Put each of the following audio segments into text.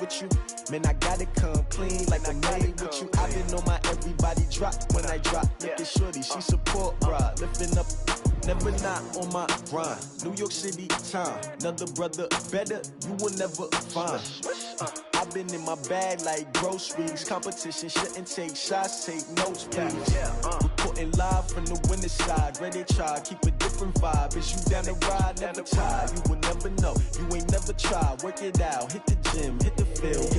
with you. Man, I gotta come clean like I'm made with you. I've been on my everybody drop when I drop. Look at shorty, she support, bruh. Lifting up, never not on my grind. New York City time, another brother better, you will never find. I've been in my bag like groceries. Competition shouldn't take shots, take notes, please. Reporting live from the winning side. Ready to try, keep a different vibe. Is you down the ride, never tired. You will never know, you ain't never tried. Work it out, hit the gym, hit the field.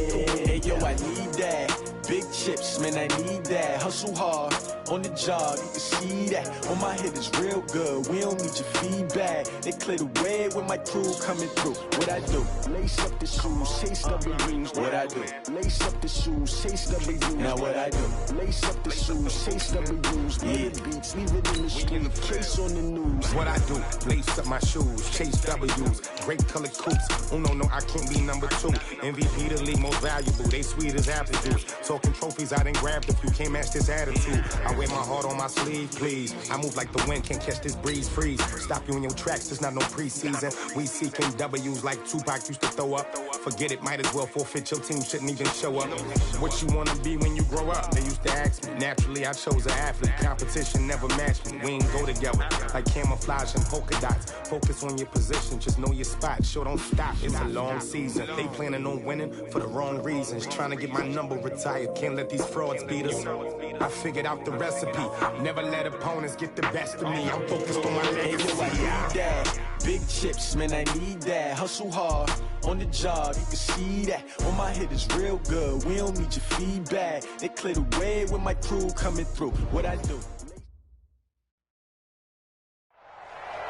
Hey yo, I need that. Big chips, man, I need that. Hustle hard, on the job, you can see that. On my head is real good, we don't need your feedback. They clear the way when my crew coming through. What I do? Lace up the shoes, chase W's. What I do? Lace up the shoes, chase W's. Now what I do? Lace up the shoes, chase W's. Yeah, beats, leave it in the street, case on the news. What I do? Lace up my shoes, chase W's. Great colored coops. Oh no, I can't be number 2. MVP the league most valuable. They sweet as apple juice. Talking trophies, I done grabbed a few. Can't match this attitude. I wear my heart on my sleeve, please. I move like the wind, can't catch this breeze, freeze. Stop you in your tracks, there's not no preseason. We seeking W's like Tupac used to throw up. Forget it, might as well forfeit. Your team shouldn't even show up. What you wanna be when you grow up? They used to ask me. Naturally, I chose an athlete. Competition never matched me. We ain't go together like camouflage and polka dots. Focus on your position, just know your spot. Sure, don't stop. It's a long season. They planning on winning for the wrong reasons. Trying to get my number retired. Can't let these frauds beat us. I figured out the recipe. Never let opponents get the best of me. I'm focused on my legacy. I need that. Big chips, man, I need that. Hustle hard, on the job, you can see that. On my head is real good, we don't need your feedback. They clear the way when my crew coming through. What I do?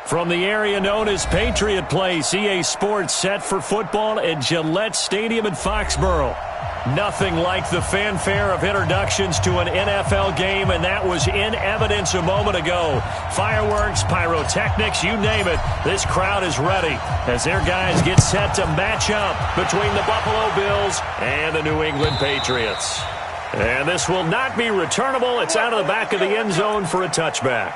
From the area known as Patriot Place, EA Sports set for football at Gillette Stadium in Foxborough. Nothing like the fanfare of introductions to an NFL game, and that was in evidence a moment ago. Fireworks, pyrotechnics, you name it. This crowd is ready as their guys get set to match up between the Buffalo Bills and the New England Patriots. And this will not be returnable. It's out of the back of the end zone for a touchback.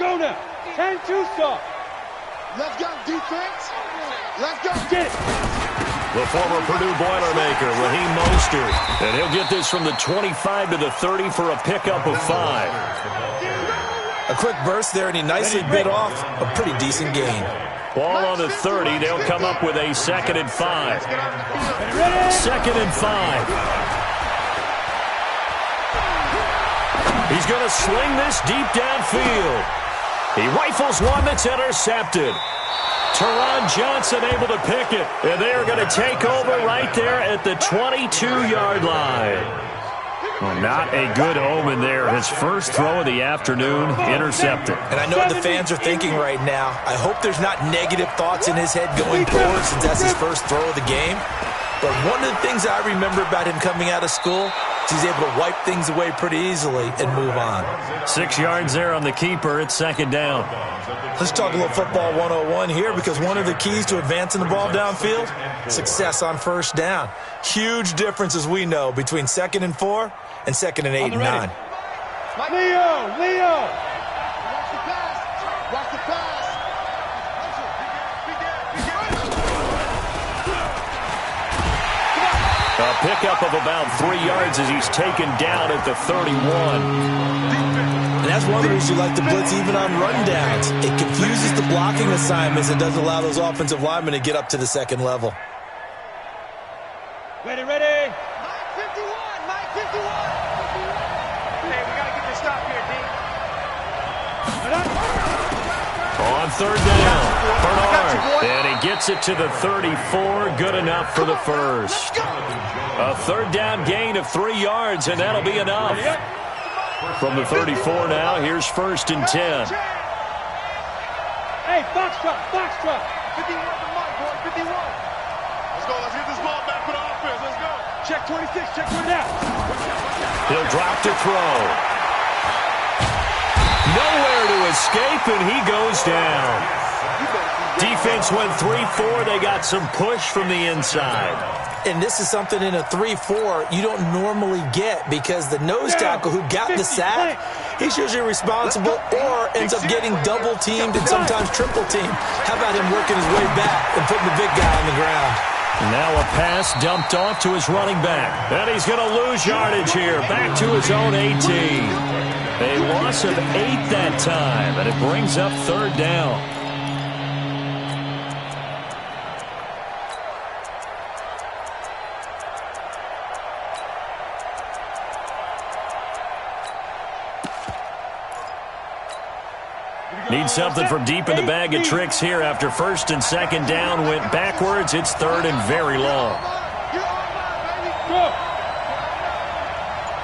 go now. 10-2 stop. Let's go, defense. Let's go. Get it. The former Purdue Boilermaker, Raheem Mostert. And he'll get this from the 25 to the 30 for a pickup of 5. A quick burst there, and he nicely bit off a pretty decent gain. Ball on the 30. They'll come up with a 2nd and 5. 2nd and 5. He's going to sling this deep downfield. He rifles one that's intercepted. Teron Johnson able to pick it. And they are going to take over right there at the 22-yard line. Well, not a good omen there. His first throw of the afternoon intercepted. And I know what the fans are thinking right now. I hope there's not negative thoughts in his head going forward since that's his first throw of the game. But one of the things I remember about him coming out of school is he's able to wipe things away pretty easily and move on. 6 yards there on the keeper. It's 2nd down. Let's talk a little football 101 here, because one of the keys to advancing the ball downfield, success on first down. Huge difference, as we know, between 2nd and 4 and 2nd and 8 and 9. Leo! Watch the pass. Watch the pass. A pickup of about 3 yards as he's taken down at the 31. And that's one of the reasons you like to blitz even on rundowns. It confuses the blocking assignments. It doesn't allow those offensive linemen to get up to the second level. Ready. Mike 51. Hey, we got to get this stop here, D. On 3rd down, Bernard. And he gets it to the 34. Good enough for the first. A 3rd down gain of 3 yards, and that'll be enough. From the 34 now, here's 1st and 10. Hey, box truck. 51 for Mike, boy, 51. Let's go, let's get this ball back for the offense, let's go. Check 26, check 20 out. He'll drop to throw. Nowhere to escape, and he goes down. Defense went 3-4. They got some push from the inside. And this is something in a 3-4 you don't normally get, because the nose tackle who got the sack, he's usually responsible or ends up getting double-teamed and sometimes triple-teamed. How about him working his way back and putting the big guy on the ground? Now a pass dumped off to his running back. And he's going to lose yardage here. Back to his own 18. A loss of 8 that time, and it brings up 3rd down. Need something from deep in the bag of tricks here after 1st and 2nd down went backwards. It's 3rd and very long. Go.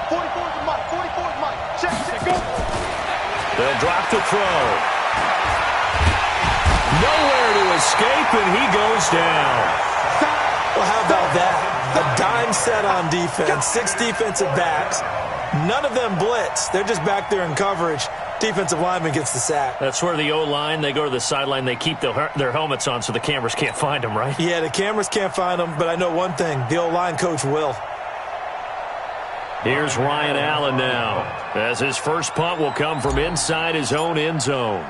44's Mike, 44's Mike. Check, Go. They'll drop the throw. Nowhere to escape, and he goes down. Well, how about that? A dime set on defense, 6 defensive backs. None of them blitz. They're just back there in coverage. Defensive lineman gets the sack. That's where the O-line, they go to the sideline, they keep their helmets on so the cameras can't find them, right? Yeah, the cameras can't find them, but I know one thing. The O-line coach will. Here's Ryan Allen now, as his first punt will come from inside his own end zone.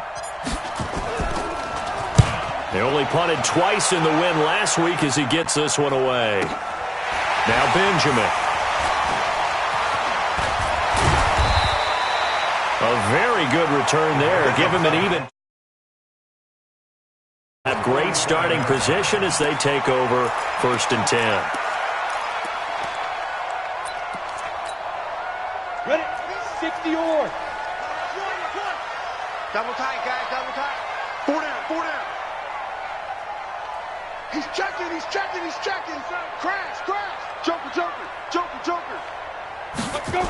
They only punted twice in the win last week as he gets this one away. Now Benjamin. A very good return there. Give him an even. A great starting position as they take over 1st and 10. Ready. 60 or. Double tight, guys, double tight. 4 down. He's checking. Crash. Joker. Let's go.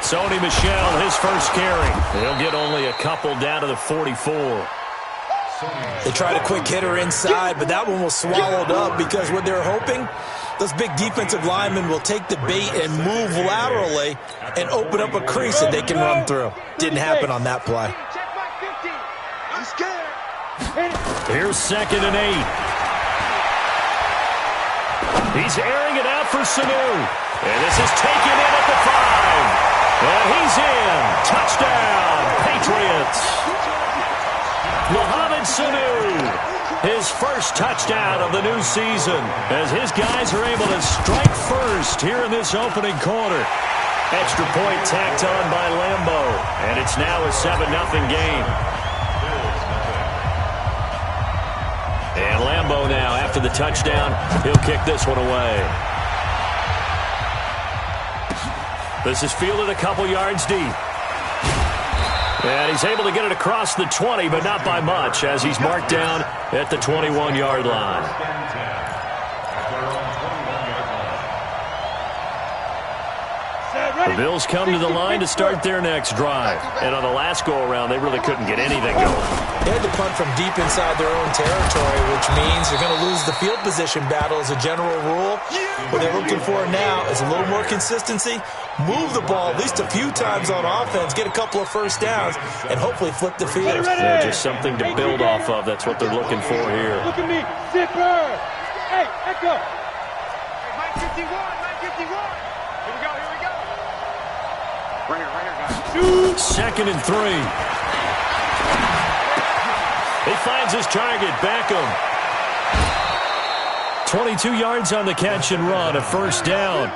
Sony Michel, his first carry. He'll get only a couple down to the 44. They tried a quick hitter inside, but that one was swallowed up because what they're hoping, those big defensive linemen will take the bait and move laterally and open up a crease that they can run through. Didn't happen on that play. Check Mike 50. He's scared. Here's 2nd and 8. He's airing it out for Sanu. And this is taken in at the 5. And he's in. Touchdown, Patriots. Mohamed Sanu, his first touchdown of the new season, as his guys are able to strike first here in this opening quarter. Extra point tacked on by Lambo, and it's now a 7-0 game. And Lambo now, after the touchdown, he'll kick this one away. This is fielded a couple yards deep. And he's able to get it across the 20, but not by much, as he's marked down at the 21-yard line. The Bills come to the line to start their next drive. And on the last go-around, they really couldn't get anything going. They had to punt from deep inside their own territory, which means they're going to lose the field position battle as a general rule. What they're looking for now is a little more consistency, move the ball at least a few times on offense, get a couple of first downs, and hopefully flip the field. Yeah, just something to build off of. That's what they're looking for here. Look at me, zipper. Hey, Echo. Hey, 951. Here we go. Right here, guys. Shoot. 2nd and 3. He finds his target, Beckham. 22 yards on the catch and run, a first down.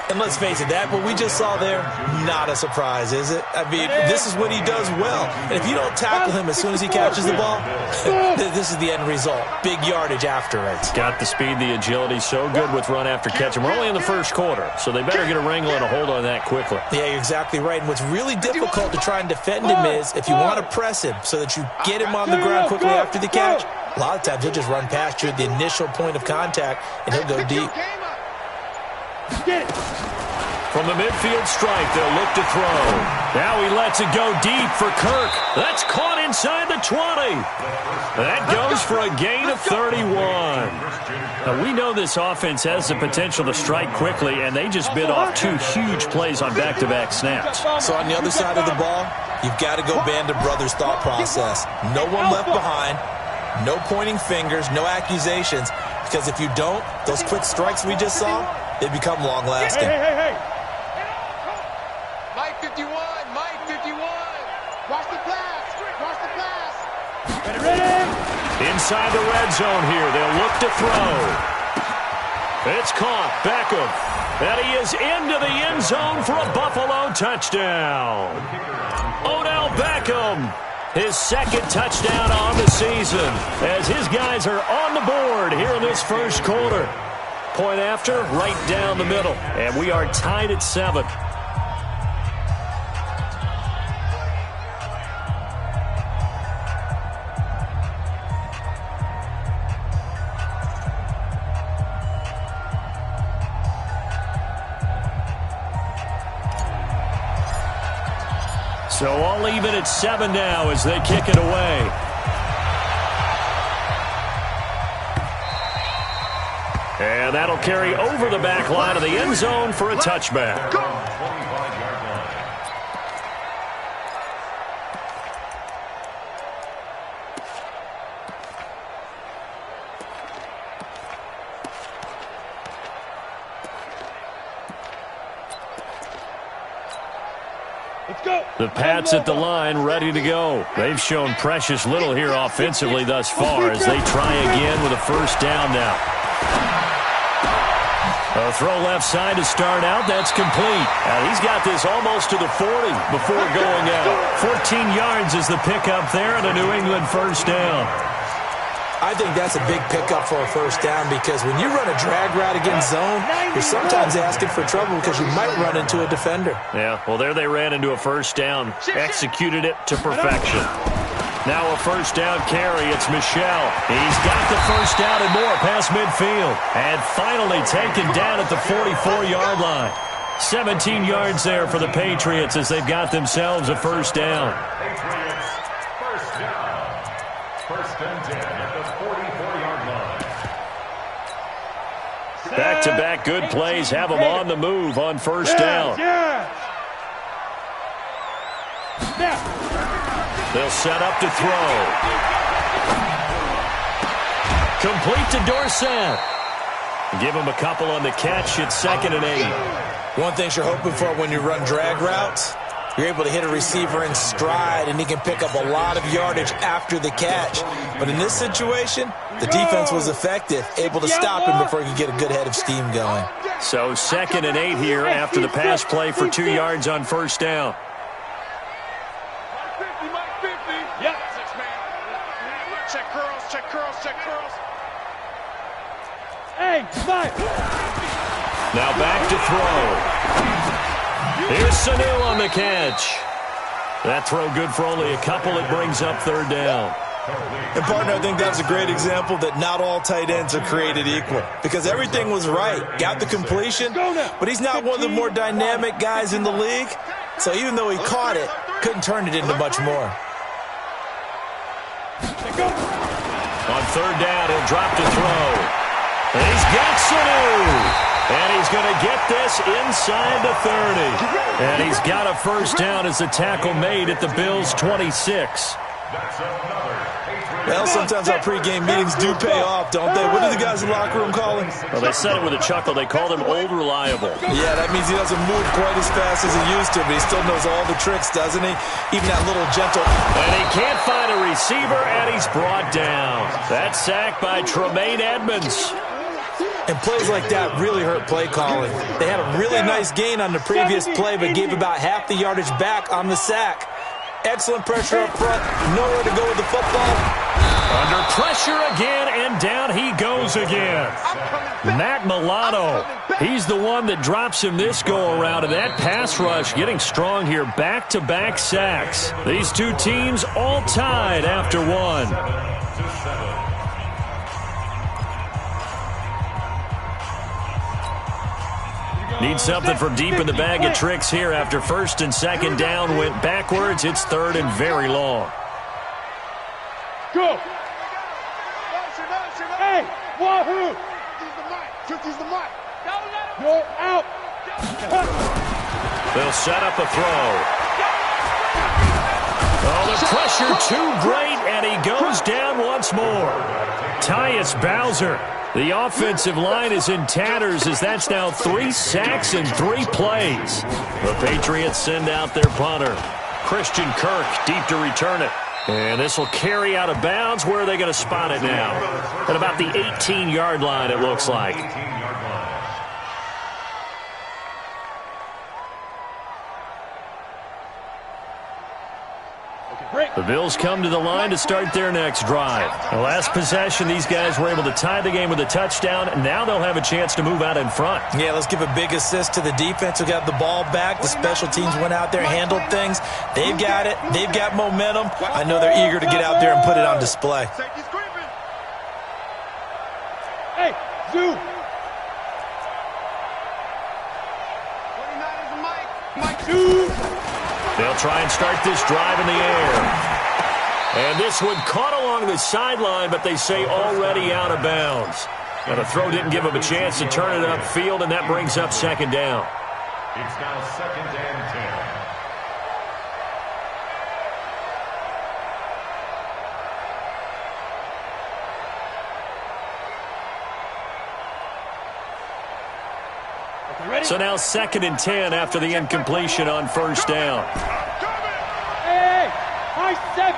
And let's face it, that what we just saw there, not a surprise, is it? I mean, this is what he does well. And if you don't tackle him as soon as he catches the ball, this is the end result. Big yardage after it. Got the speed, the agility, so good with run after catch. And we're only in the first quarter, so they better get a wrangle and a hold on that quickly. Yeah, you're exactly right. And what's really difficult to try and defend him is if you want to press him so that you get him on the ground quickly after the catch, a lot of times he'll just run past you at the initial point of contact, and he'll go deep. Get it. From the midfield stripe, they'll look to throw. Now he lets it go deep for Kirk. That's caught inside the 20. That goes for a gain of 31. Now, we know this offense has the potential to strike quickly, and they just bit off 2 huge plays on back-to-back snaps. So on the other side of the ball, you've got to go Band of Brothers thought process. No one left behind, no pointing fingers, no accusations, because if you don't, those quick strikes we just saw, they become long-lasting. Hey. Mike 51. Watch the pass. Ready. Inside the red zone here, they'll look to throw. It's caught, Beckham. And he is into the end zone for a Buffalo touchdown. Odell Beckham, his 2nd touchdown on the season, as his guys are on the board here in this first quarter. Point after, right down the middle. And we are tied at 7. So all even at 7 now as they kick it away. And that'll carry over the back line of the end zone for a touchback. Let's go. The Pats at the line, ready to go. They've shown precious little here offensively thus far as they try again with a first down now. A throw left side to start out. That's complete. And he's got this almost to the 40 before going out. 14 yards is the pickup there and a New England first down. I think that's a big pickup for a first down because when you run a drag route against zone, you're sometimes asking for trouble because you might run into a defender. Yeah, well, there they ran into a first down. Executed it to perfection. Now a first down carry. It's Michel. He's got the first down and more past midfield. And finally taken down at the 44-yard line. 17 yards there for the Patriots as they've got themselves a first down. Patriots, first down. First and 10 at the 44-yard line. Back-to-back good plays have them on the move on first down. They'll set up to throw. Complete to Dorsett. Give him a couple on the catch. It's 2nd and 8. One thing you're hoping for when you run drag routes, you're able to hit a receiver in stride, and he can pick up a lot of yardage after the catch. But in this situation, the defense was effective, able to stop him before he could get a good head of steam going. So 2nd and 8 here after the pass play for 2 yards on 1st down. Yep. Check curls, check curls, check curls. Hey, Mike. Now back to throw. Here's Sanu on the catch. That throw good for only a couple. It brings up 3rd down. And, partner, I think that's a great example that not all tight ends are created equal, because everything was right. Got the completion, but he's not one of the more dynamic guys in the league. So even though he caught it, couldn't turn it into much more. On 3rd down, he'll drop to throw. And he's got Sanu. And he's going to get this inside the 30. And he's got a 1st down as the tackle made at the Bills' 26. Well, sometimes our pregame meetings do pay off, don't they? What do the guys in the locker room call him? Well, they said it with a chuckle. They called him Old Reliable. Yeah, that means he doesn't move quite as fast as he used to, but he still knows all the tricks, doesn't he? Even that little gentle... And he can't find a receiver, and he's brought down. That sack by Tremaine Edmonds. And plays like that really hurt play calling. They had a really nice gain on the previous play, but gave about half the yardage back on the sack. Excellent pressure up front. Nowhere to go with the football. Under pressure again, and down he goes again. Matt Milano, he's the one that drops him this go-around, and that pass rush getting strong here. Back-to-back sacks. These two teams all tied after one. Need something from deep in the bag of tricks here after 1st and 2nd down went backwards. It's 3rd and very long. Go. Hey, wahoo. Use the mic. Go out. They'll set up a throw. Oh, the pressure too great, and he goes down once more. Tyus Bowser. The offensive line is in tatters as that's now 3 sacks in 3 plays. The Patriots send out their punter. Christian Kirk deep to return it. And this will carry out of bounds. Where are they going to spot it now? At about the 18-yard line, it looks like. The Bills come to the line to start their next drive. The last possession, these guys were able to tie the game with a touchdown, and now they'll have a chance to move out in front. Yeah, let's give a big assist to the defense who got the ball back. The special teams went out there and handled things. They've got it. They've got momentum. I know they're eager to get out there and put it on display. Hey, Zoo. 29 is the mic. Mic Zoo. They'll try and start this drive in the air. And this one caught along the sideline, but they say already out of bounds. And the throw didn't give him a chance to turn it upfield, and that brings up 2nd down. It's now 2nd and 10. So now 2nd and 10 after the incompletion on 1st down. Hey, high 7.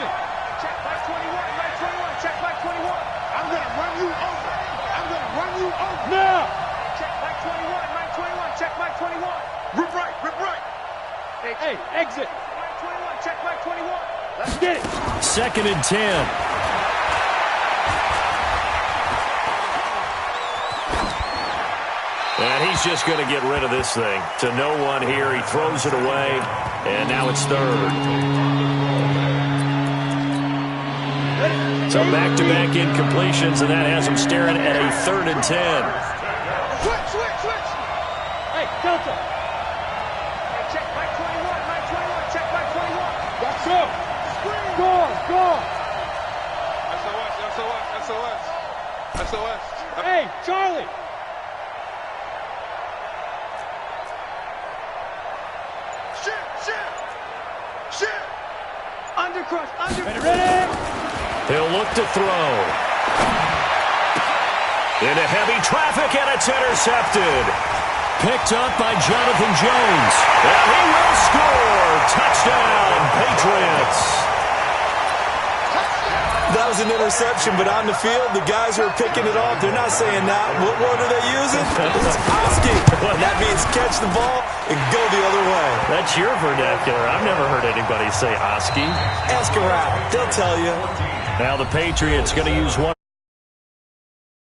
Check back 21, back 21, check back 21. I'm going to run you over. I'm going to run you over. Now. Check back 21, back 21, check back 21. Rip right, rip right. Hey, exit. Back 21, check back 21. Let's get it. 2nd and 10. And he's just going to get rid of this thing. To no one here. He throws it away. And now it's 3rd. So back-to-back incompletions, and that has him staring at a 3rd and 10. Switch. Hey, Delta. Hey, check back 21, back 21, check back 21. Let's go. Go. SOS. Hey, Charlie. Shit. Undercrush. Ready. He'll look to throw. Into heavy traffic, and it's intercepted. Picked up by Jonathan Jones. And he will score. Touchdown, Patriots. That was an interception, but on the field, the guys who are picking it off, they're not saying that. What word are they using? It's Oski. And that means catch the ball and go the other way. That's your vernacular. I've never heard anybody say Oski. Ask around. They'll tell you. Now the Patriots going to use one.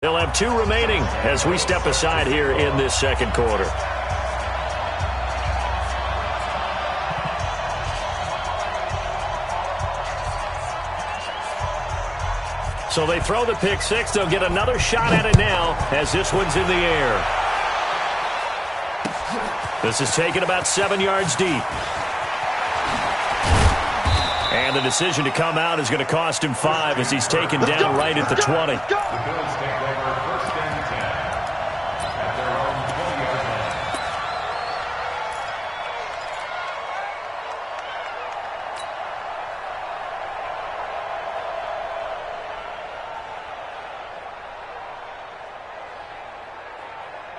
They'll have 2 remaining as we step aside here in this second quarter. So they throw the pick 6. They'll get another shot at it now as this one's in the air. This is taken about 7 yards deep. And the decision to come out is going to cost him 5 as he's taken down right at the 20. The Bills take over 1st and 10 at their own 20-yard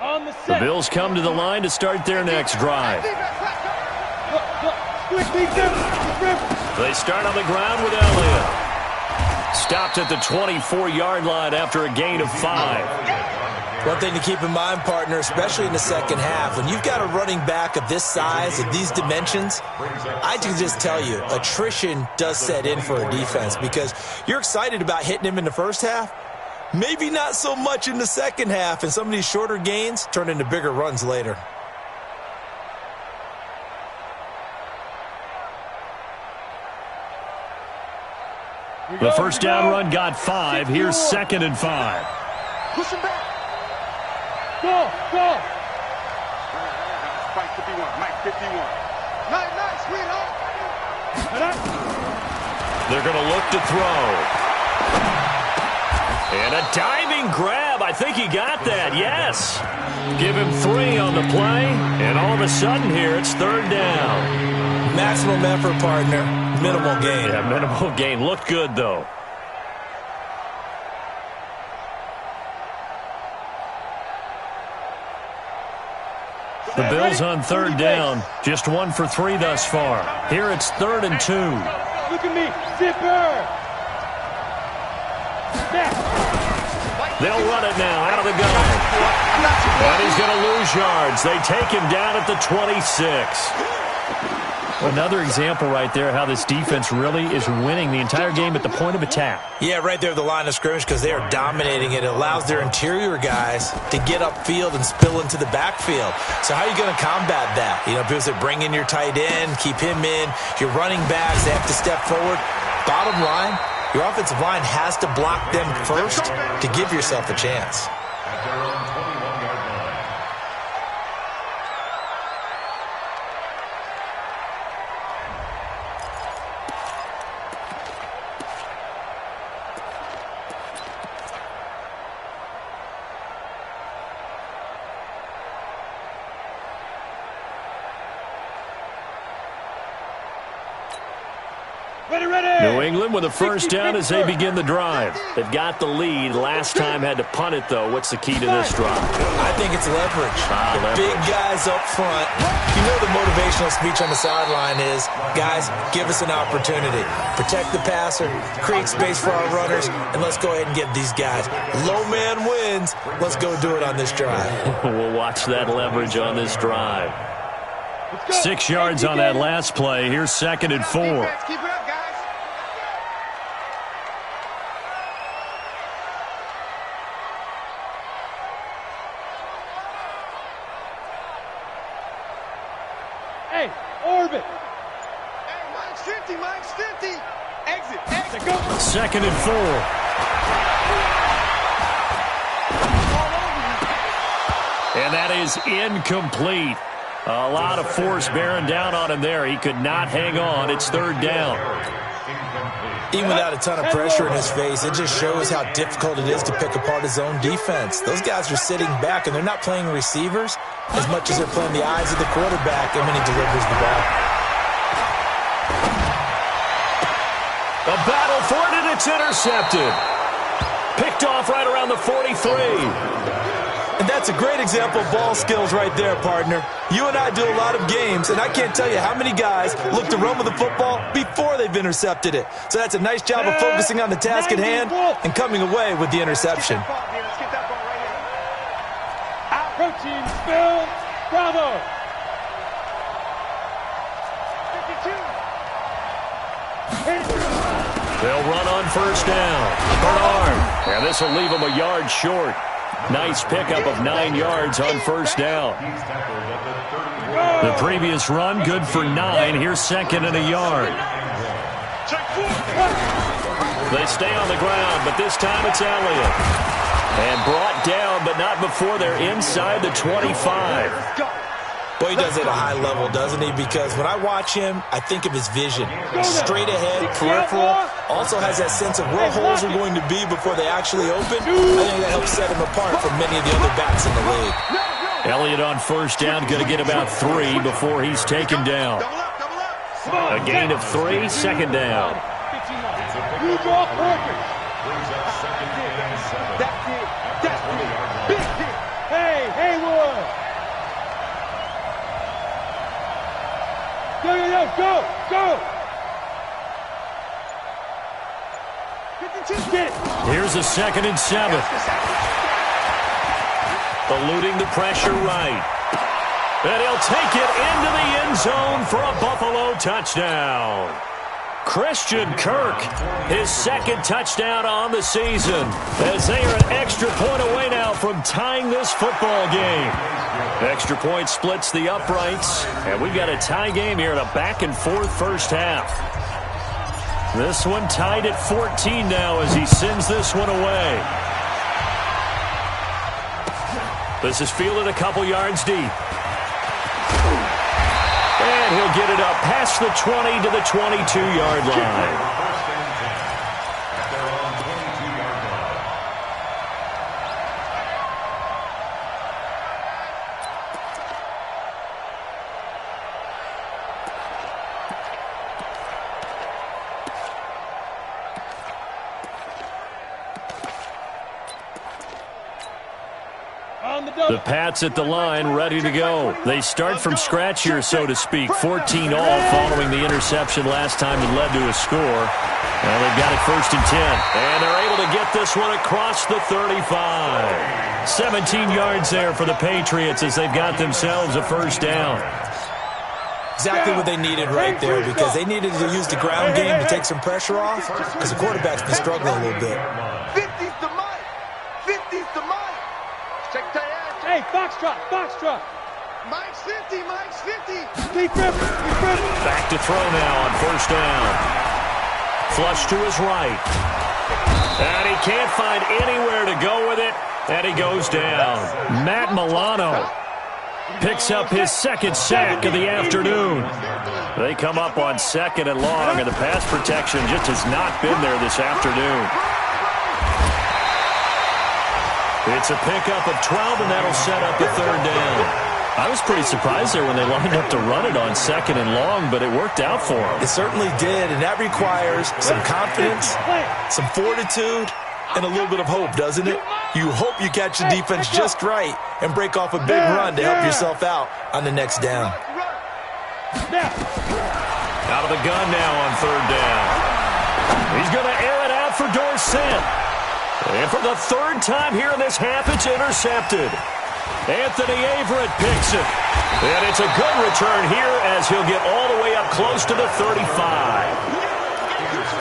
line. On the The set. Bills come to the line to start their next drive. Quick defense. They start on the ground with Elliott. Stopped at the 24-yard line after a gain of 5. One thing to keep in mind, partner, especially in the second half, when you've got a running back of this size, of these dimensions, I can just tell you, attrition does set in for a defense because you're excited about hitting him in the first half. Maybe not so much in the second half, and some of these shorter gains turn into bigger runs later. The first down run got 5. Here's 2nd and 5. Push him back. Go. Mike 51. Mike 51. Nice, sweetheart. They're going to look to throw. And a diving grab. I think he got that. Yes. Give him 3 on the play. And all of a sudden here, it's 3rd down. Maximum effort, partner. Minimal gain. Yeah, minimal gain. Looked good, though. The Bills on 3rd down. Just 1 for 3 thus far. Here it's 3rd and 2. Look at me. Zipper. They'll run it now out of the gun. And he's going to lose yards. They take him down at the 26. Another example right there how this defense really is winning the entire game at the point of attack. Yeah, right there at the line of scrimmage because they are dominating it. It allows their interior guys to get upfield and spill into the backfield. So how are you going to combat that? You know, people say bring in your tight end, keep him in. Your running backs, they have to step forward. Bottom line, your offensive line has to block them first to give yourself a chance. At their own 21-yard line. New England with a first down as they begin the drive. They've got the lead. Last time had to punt it, though. What's the key to this drive? I think it's leverage. The Leverage. big guys up front. You know the motivational speech on the sideline is, guys, give us an opportunity. Protect the passer, create space for our runners, and let's go ahead and get these guys. Low man wins. Let's go do it on this drive. We'll watch that leverage on this drive. 6 yards on that last play. Here's 2nd and 4. Keep it up, guys. Hey, orbit. Hey, Mike's 50, Mike's 50. Exit. Go. 2nd and 4. And that is incomplete. A lot of force bearing down on him there. He could not hang on. It's 3rd down. Even without a ton of pressure in his face, it just shows how difficult it is to pick apart his own defense. Those guys are sitting back, and they're not playing receivers as much as they're playing the eyes of the quarterback and when he delivers the ball. A battle for it, and it's intercepted. Picked off off right around the 43. And that's a great example of ball skills right there, partner. You and I do a lot of games, and I can't tell you how many guys look to run with the football before they've intercepted it. So that's a nice job of focusing on the task at hand and coming away with the interception. Let's get that ball right here. Protein spill. Bravo. 52. They'll run on first down. Bernard. And this will leave them a yard short. Nice pickup of 9 yards on first down. The previous run, good for 9. Here's second and a yard. They stay on the ground, but this time it's Elliott. And brought down, but not before they're inside the 25. Boy, he does it at a high level, doesn't he? Because when I watch him, I think of his vision. Straight ahead, peripheral. Also has that sense of where holes are going to be before they actually open. I think that helps set him apart from many of the other backs in the league. Elliott on first down, going to get about 3 before he's taken down. A gain of 3, second down. You draw perfect. That's it. That's it. Big hit. Hey, Haywood. Go, go, go. 52. Get it. Here's a 2nd and 7. Eluding the pressure right. And he'll take it into the end zone for a Buffalo touchdown. Christian Kirk, his 2nd touchdown on the season, as they are an extra point away now from tying this football game. Extra point splits the uprights, and we've got a tie game here in a back-and-forth first half. This one tied at 14 now as he sends this one away. This is fielded a couple yards deep. And he'll get it up past the 20 to the 22-yard line. The Pats at the line, ready to go. They start from scratch here, so to speak. 14 all following the interception last time that led to a score. And they've got it 1st and 10. And they're able to get this one across the 35. 17 yards there for the Patriots as they've got themselves a first down. Exactly what they needed right there, because they needed to use the ground game to take some pressure off, because the quarterback's been struggling a little bit. 50's the mic. 50's the mic. Check tight end. Hey, Foxtrot, Foxtrot. Mike's 50, Mike's 50. Deep rip, deep rip. Back to throw now on first down. Flush to his right. And he can't find anywhere to go with it, and he goes down. Matt Milano picks up his 2nd sack of the afternoon. They come up on 2nd and long, and the pass protection just has not been there this afternoon. It's a pickup of 12, and that'll set up a 3rd down. I was pretty surprised there when they lined up to run it on 2nd and long, but it worked out for them. It certainly did, and that requires some confidence, some fortitude, and a little bit of hope, doesn't it? You hope you catch the defense just right and break off a big run to help yourself out on the next down. Out of the gun now on 3rd down. He's going to air it out for Dorsett. And for the 3rd time here in this half, it's intercepted. Anthony Averett picks it. And it's a good return here as he'll get all the way up close to the 35.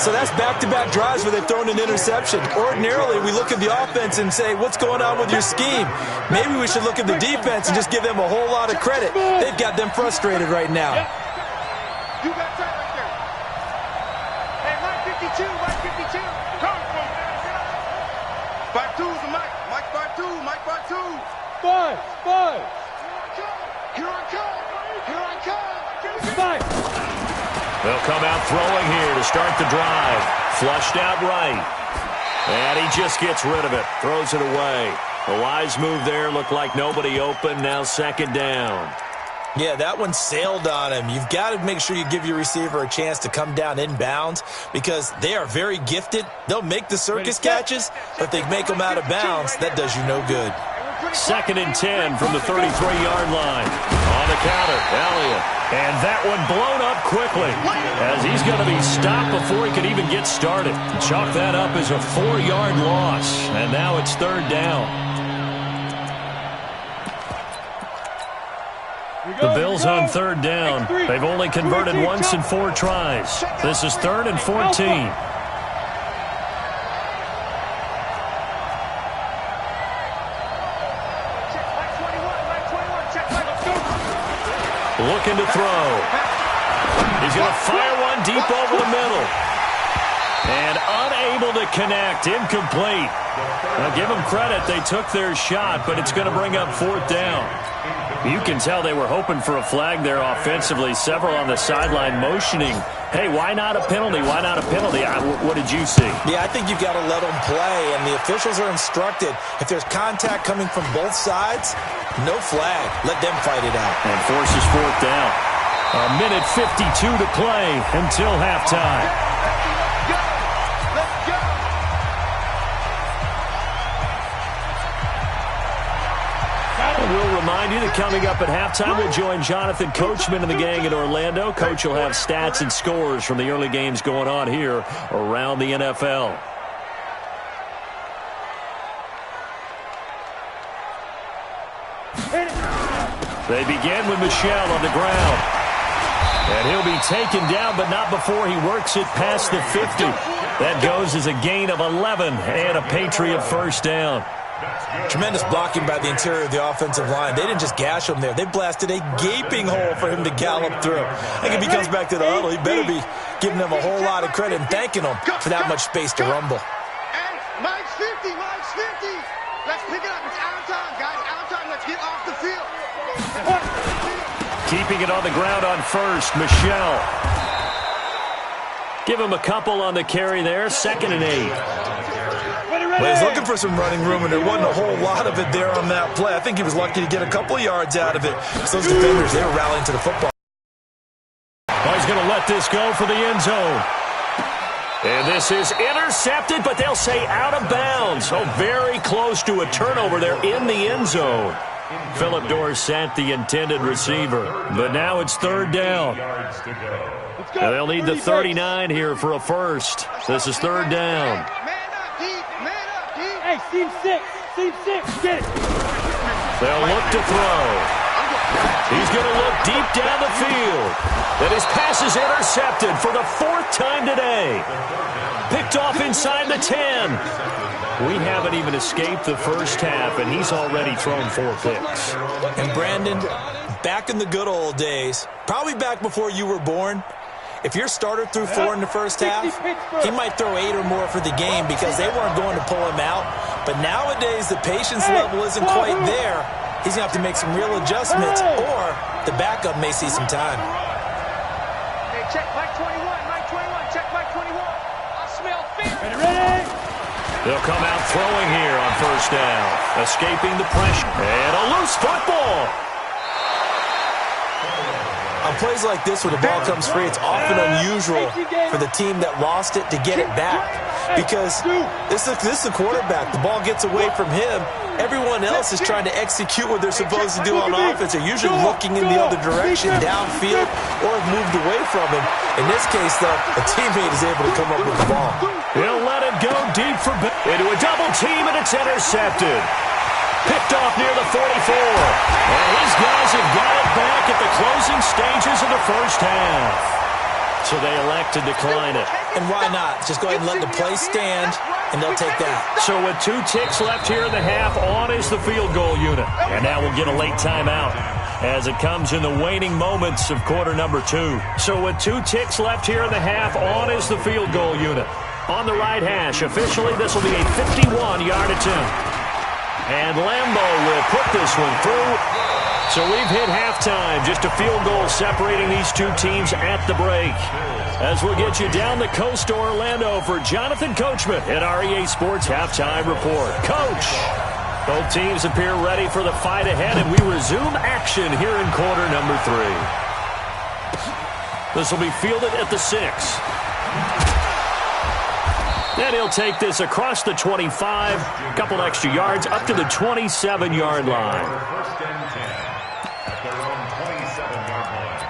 So that's back-to-back drives where they've thrown an interception. Ordinarily, we look at the offense and say, what's going on with your scheme? Maybe we should look at the defense and just give them a whole lot of credit. They've got them frustrated right now. You got that right there. Hey, Mike 52, Mike 52. Come on. 5-2's the Mike. Mike 5-2, Mike 5-2. 5, 5. Here I come. Here I come. 5. They'll come out throwing here to start the drive. Flushed out right. And he just gets rid of it. Throws it away. A wise move there. Looked like nobody open. Now 2nd down. Yeah, that one sailed on him. You've got to make sure you give your receiver a chance to come down inbounds because they are very gifted. They'll make the circus catches, but if they make them out of bounds, that does you no good. 2nd and 10 from the 33-yard line. On the counter, Elliott. And that one blown up quickly as he's going to be stopped before he could even get started. Chalk that up as a 4-yard loss, and now it's 3rd down. The Bills on 3rd down. They've only converted once in 4 tries. This is 3rd and 14. Looking to throw. He's going to fire one deep over the middle. And unable to connect. Incomplete. Now give them credit. They took their shot, but it's going to bring up 4th down. You can tell they were hoping for a flag there offensively. Several on the sideline motioning. Hey, why not a penalty? Why not a penalty? What did you see? Yeah, I think you've got to let them play, and the officials are instructed. If there's contact coming from both sides, no flag. Let them fight it out. And forces 4th down. A minute 52 to play until halftime. We'll remind you that coming up at halftime, we'll join Jonathan Coachman and the gang in Orlando. Coach will have stats and scores from the early games going on here around the NFL. They begin with Michel on the ground. And he'll be taken down, but not before he works it past the 50. That goes as a gain of 11 and a Patriot 1st down. Tremendous blocking by the interior of the offensive line. They didn't just gash him there. They blasted a gaping hole for him to gallop through. I think if he comes back to the huddle, he better be giving them a whole lot of credit and thanking them for that much space to rumble. And Mike's 50, Mike's 50. Let's pick it up. It's out of time, guys. Out of time. Let's get off the field. Keeping it on the ground on 1st, Michel. Give him a couple on the carry there. 2nd and 8. Well, he's looking for some running room, and there wasn't a whole lot of it there on that play. I think he was lucky to get a couple of yards out of it. So those defenders, they were rallying to the football. Oh, he's going to let this go for the end zone. And this is intercepted, but they'll say out of bounds. So very close to a turnover there in the end zone. Philip Dorsett, the intended receiver. But now it's 3rd down. And they'll need the 39 here for a first. This is 3rd down. Hey, seam 6, get it. They'll look to throw. He's going to look deep down the field. And his pass is intercepted for the 4th time today. Picked off inside the 10. We haven't even escaped the first half, and he's already thrown 4 picks. And Brandon, back in the good old days, probably back before you were born, if your starter threw 4 in the first half, he might throw 8 or more for the game because they weren't going to pull him out. But nowadays, the patience level isn't quite there. He's going to have to make some real adjustments, or the backup may see some time. Hey, check Mike 21, Mike 21, check Mike 21. I smell fear. Ready? They'll come out throwing here on 1st down, escaping the pressure. And a loose football. On plays like this where the ball comes free, it's often unusual for the team that lost it to get it back because this is the quarterback. The ball gets away from him. Everyone else is trying to execute what they're supposed to do on offense. They're usually looking in the other direction, downfield, or have moved away from him. In this case, though, a teammate is able to come up with the ball. He'll let it go deep for into a double team, and it's intercepted. Picked off near the 44. And these guys have got it back at the closing stages of the first half. So they elect to decline it. And why not? Just go ahead and let the play stand, and they'll take that. So with 2 ticks left here in the half, on is the field goal unit. And now we'll get a late timeout as it comes in the waning moments of quarter number 2. So with 2 ticks left here in the half, on is the field goal unit. On the right hash, officially this will be a 51-yard attempt. And Lambo will put this one through. So we've hit halftime. Just a field goal separating these 2 teams at the break. As we'll get you down the coast to Orlando for Jonathan Coachman at our EA Sports Halftime Report. Coach. Both teams appear ready for the fight ahead, and we resume action here in quarter number 3. This will be fielded at the 6. And he'll take this across the 25, a couple extra yards, up to the 27-yard line. First and 10 at their own 27-yard line.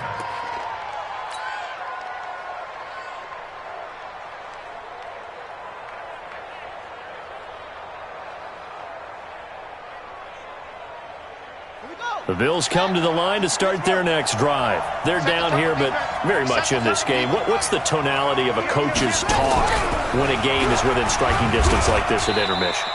The Bills come to the line to start their next drive. They're down here, but very much in this game. What's the tonality of a coach's talk when a game is within striking distance like this at intermission?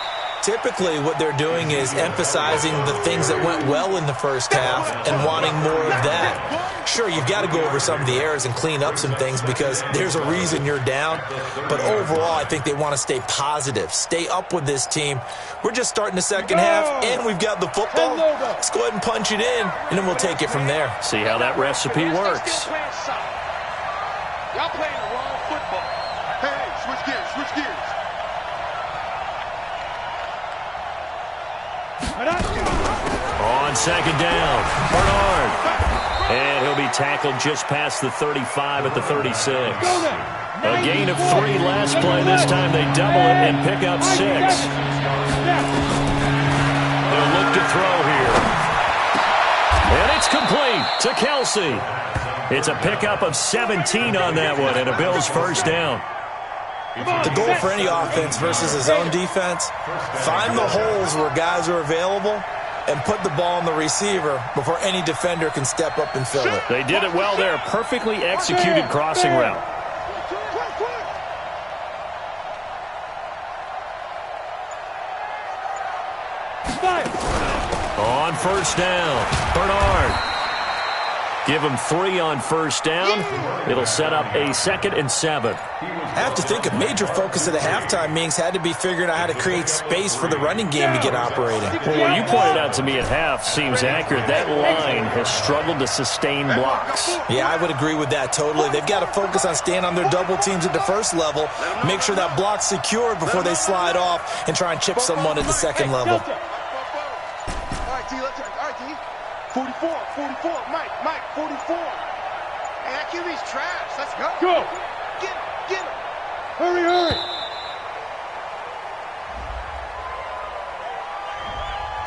Typically, what they're doing is emphasizing the things that went well in the first half and wanting more of that. Sure, you've got to go over some of the errors and clean up some things because there's a reason you're down. But overall, I think they want to stay positive, stay up with this team. We're just starting the second half, and we've got the football. Let's go ahead and punch it in, and then we'll take it from there. See how that recipe works. Y'all playing the wrong football. Hey, switch gears, switch gears. On second down, Bernard. And he'll be tackled just past the 35 at the 36. A gain of 3 last play. This time they double it and pick up 6. They'll look to throw here. And it's complete to Kelsey. It's a pickup of 17 on that one and a Bills first down. The goal for any offense versus a zone defense, find the holes where guys are available and put the ball on the receiver before any defender can step up and fill it. They did it well there. Perfectly executed crossing route. On first down, Bernard. Give him 3 on first down. It'll set up a 2nd and 7. I have to think a major focus of the halftime meetings had to be figuring out how to create space for the running game to get operating. Well, what you pointed out to me at half seems accurate. That line has struggled to sustain blocks. Yeah, I would agree with that totally. They've got to focus on staying on their double teams at the first level, make sure that block's secured before they slide off and try and chip someone at the second level. All right, T, let's 44, Mike, 44. Hey, that QB's trash. Let's go. Go. Get him. Hurry.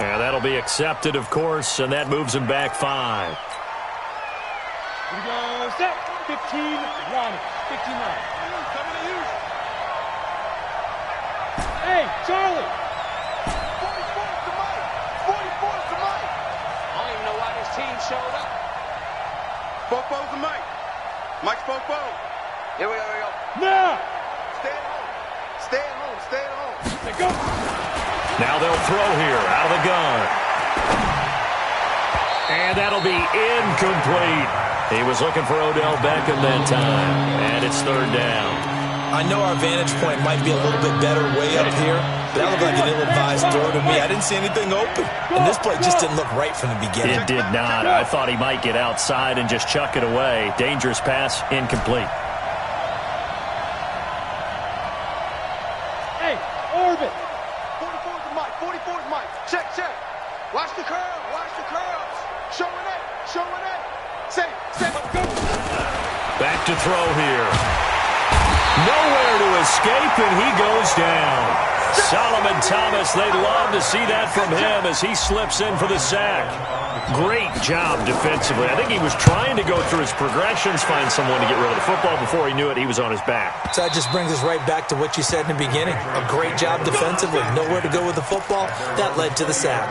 And that'll be accepted, of course, and that moves him back 5. Here we go. Set. 15, Ronnie. 59. Hey, Charlie. 44 to Mike. 44 to Mike. I don't even know why this team showed up. Fofo's to Mike. Mike's Fofo. Here we go. Now. Stay at home. They go. Now they'll throw here out of the gun. And that'll be incomplete. He was looking for Odell Beckham that time. And it's 3rd down. I know our vantage point might be a little bit better way up here, but that looked like an ill-advised throw to me. I didn't see anything open, and this play just didn't look right from the beginning. It did not. I thought he might get outside and just chuck it away. Dangerous pass, incomplete. Hey, Orbit. 44 to Mike. Check. Watch the curls. Showing it. Say. Go. Back to throw here. Nowhere to escape, and he goes down. Solomon Thomas, they'd love to see that from him as he slips in for the sack. Great job defensively. I think he was trying to go through his progressions, find someone to get rid of the football. Before he knew it, he was on his back. So that just brings us right back to what you said in the beginning. A great job defensively. Nowhere to go with the football. That led to the sack.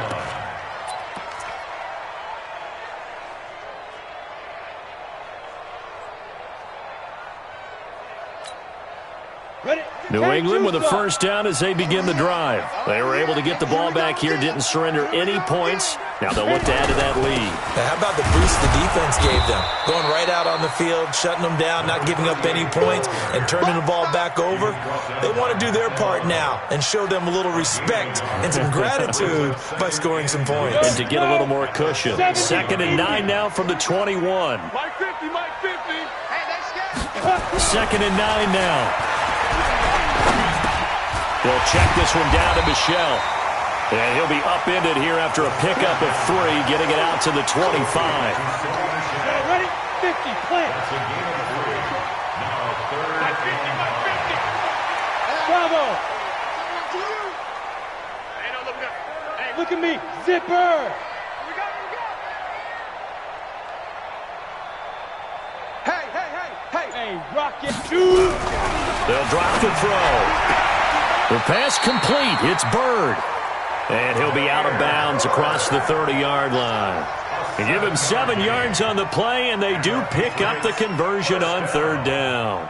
New England with a first down as they begin the drive. They were able to get the ball back here, didn't surrender any points. Now they'll look to add to that lead. Now, how about the boost the defense gave them? Going right out on the field, shutting them down, not giving up any points, and turning the ball back over. They want to do their part now and show them a little respect and some gratitude by scoring some points. And to get a little more cushion. 2nd and 9 now from the 21. Mike 50. Hey, that's good. 2nd and 9 now. They'll check this one down to Michelle. And he'll be upended here after a pickup of 3, getting it out to the 25. Ready? 50, plant. That's a gain of 3. Now third and 50. Bravo. Hey, no, look up. Hey, Look at me. Zipper. Hey, rocket. Shoot. They'll drop the throw. The pass complete. It's Bird. And he'll be out of bounds across the 30-yard line. They give him 7 yards on the play, and they do pick up the conversion on third down.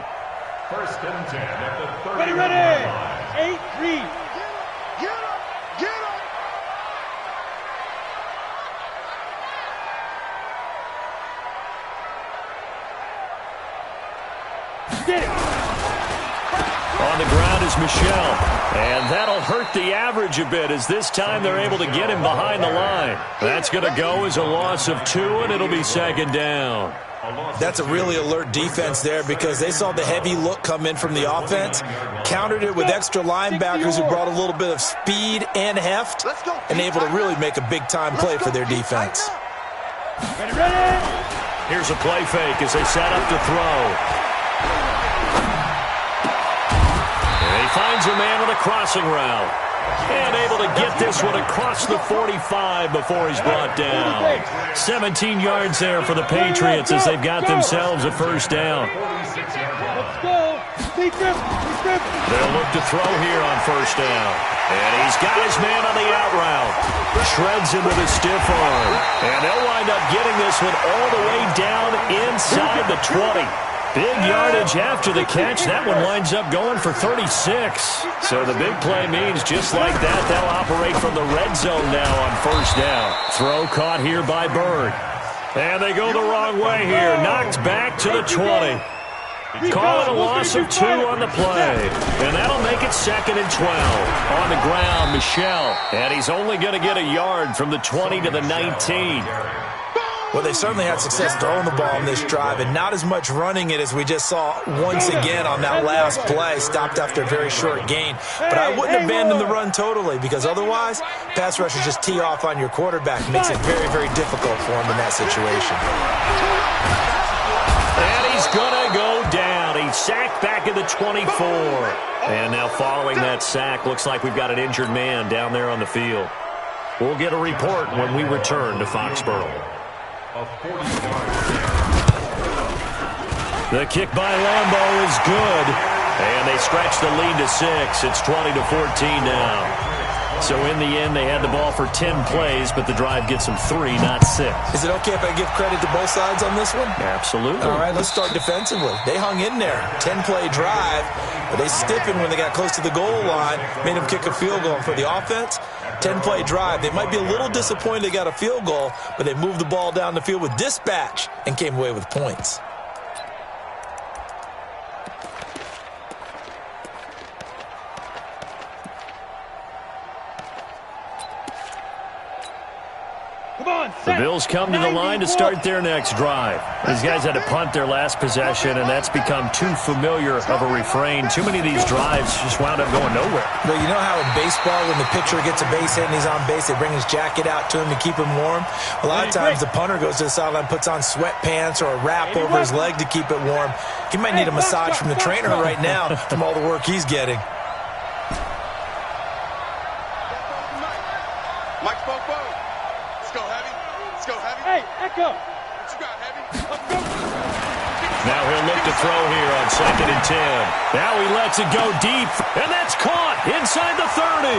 First and 10 at the 30 Ready. line. 8-3. Get up! Get it. On the ground is Michelle. And that'll hurt the average a bit, as this time they're able to get him behind the line. That's going to go as a loss of 2, and it'll be second down. That's a really alert defense there, because they saw the heavy look come in from the offense, countered it with extra linebackers who brought a little bit of speed and heft, and able to really make a big-time play for their defense. Ready. Here's a play fake as they set up to throw. And he finds a man on a crossing route. And able to get this one across the 45 before he's brought down. 17 yards there for the Patriots as they've got themselves a first down. Let's go. Defense. They'll look to throw here on first down. And he's got his man on the out route. Shreds him with a stiff arm. And they'll wind up getting this one all the way down inside the 20. Big yardage after the catch. That one winds up going for 36. So the big play means just like that, they'll operate from the red zone now on first down. Throw caught here by Bird. And they go the wrong way here. Knocked back to the 20. Call it a loss of 2 on the play. And that'll make it second and 12. On the ground, Michelle. And he's only going to get a yard from the 20 to the 19. Well, they certainly had success throwing the ball on this drive, and not as much running it as we just saw once again on that last play, stopped after a very short gain. But I wouldn't abandon the run totally, because otherwise, pass rushers just tee off on your quarterback. It makes it very, very difficult for him in that situation. And he's going to go down. He's sacked back at the 24. And now following that sack, looks like we've got an injured man down there on the field. We'll get a report when we return to Foxborough. The kick by Lambeau is good. And they stretch the lead to 6. It's 20-14 now. So in the end, they had the ball for 10 plays, but the drive gets them 3, not 6. Is it okay if I give credit to both sides on this one? Absolutely. All right, let's start defensively. They hung in there. 10-play drive, but they stiffened when they got close to the goal line, made them kick a field goal. For the offense, 10-play drive. They might be a little disappointed they got a field goal, but they moved the ball down the field with dispatch and came away with points. The Bills come to the line to start their next drive. These guys had to punt their last possession, and that's become too familiar of a refrain. Too many of these drives just wound up going nowhere. But you know how in baseball, when the pitcher gets a base hit and he's on base, they bring his jacket out to him to keep him warm? A lot of times the punter goes to the sideline, puts on sweatpants or a wrap over his leg to keep it warm. He might need a massage from the trainer right now from all the work he's getting. Mike spoke both. Let's go heavy. Let's go heavy. Hey, Echo. What you got, heavy? Let's go. Now he'll look to throw here on 2nd and 10. Now he lets it go deep, and that's caught inside the 30.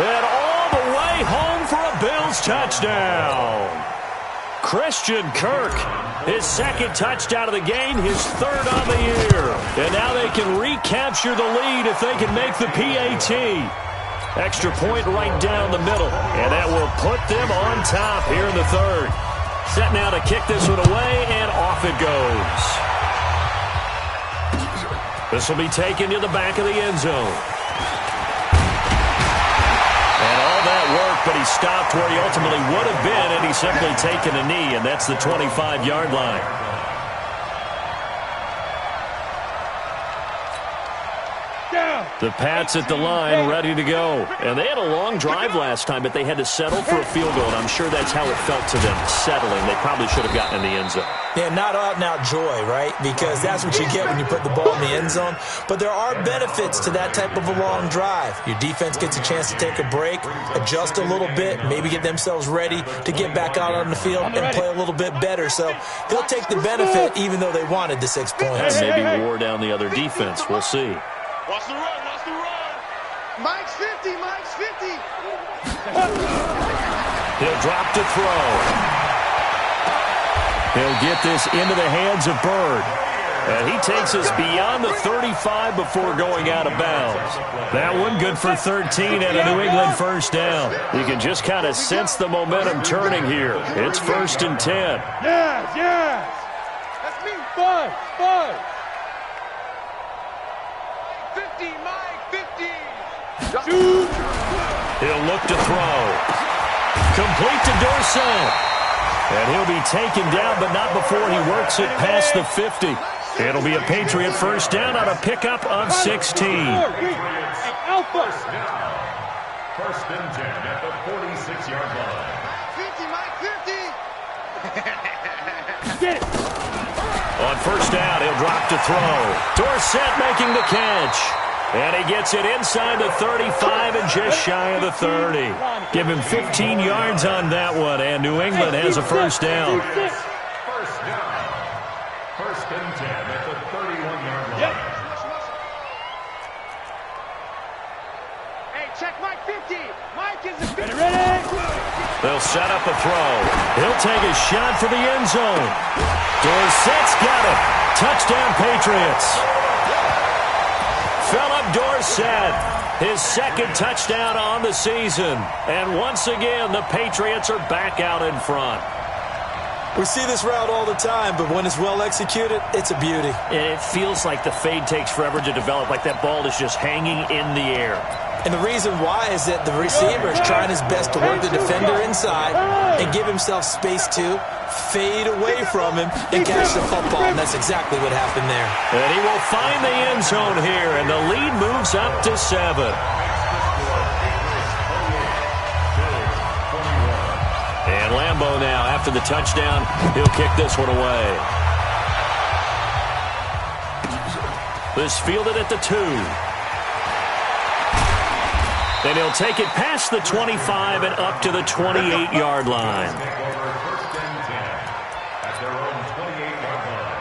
And all the way home for a Bills touchdown. Christian Kirk, his 2nd touchdown of the game, his 3rd on the year. And now they can recapture the lead if they can make the PAT. Extra point right down the middle, and that will put them on top here in the 3rd. Set now to kick this one away, and off it goes. This will be taken to the back of the end zone. And all that work, but he stopped where he ultimately would have been, and he's simply taken a knee, and that's the 25-yard line. Down. The Pats at the line, ready to go. And they had a long drive last time, but they had to settle for a field goal, and I'm sure that's how it felt to them, settling. They probably should have gotten in the end zone. Yeah, not out-and-out joy, right? Because that's what you get when you put the ball in the end zone. But there are benefits to that type of a long drive. Your defense gets a chance to take a break, adjust a little bit, maybe get themselves ready to get back out on the field and play a little bit better. So they'll take the benefit even though they wanted the 6 points. And maybe wore down the other defense. We'll see. Watch the run, watch the run. Mike's 50, Mike's 50. He'll drop to throw. He'll get this into the hands of Bird. And he takes us beyond the 35 before going out of bounds. That one good for 13 and a New England first down. You can just kind of sense the momentum turning here. It's 1st and 10. Yes, yes. That's me. 5, 5. 50, Mike, 50. Shoot. He'll look to throw. Complete to Dorsett. And he'll be taken down, but not before he works it past the 50. It'll be a Patriot first down on a pickup of 16. Alpha. First and 10 at the 46-yard line. 50, Mike, 50. Get it. On first down, he'll drop to throw. Dorsett making the catch. And he gets it inside the 35 and just shy of the 30. Give him 15 yards on that one, and New England has a first down. First down. First and 10 at the 31-yard line. Yep. Hey, check Mike 50. Mike is the 50. Ready? They'll set up a throw. He'll take a shot for the end zone. Dorsett's got it. Touchdown, Patriots. Philip Dorsett, his second touchdown on the season. And once again, the Patriots are back out in front. We see this route all the time, but when it's well executed, it's a beauty. And it feels like the fade takes forever to develop, like that ball is just hanging in the air. And the reason why is that the receiver is trying his best to work the defender inside and give himself space to fade away from him and catch the football, and that's exactly what happened there. And he will find the end zone here, and the lead moves up to 7. And Lambeau now, after the touchdown, he'll kick this one away. This fielded at the 2. Then he'll take it past the 25 and up to the 28-yard line. First and 10 at their own 28-yard line.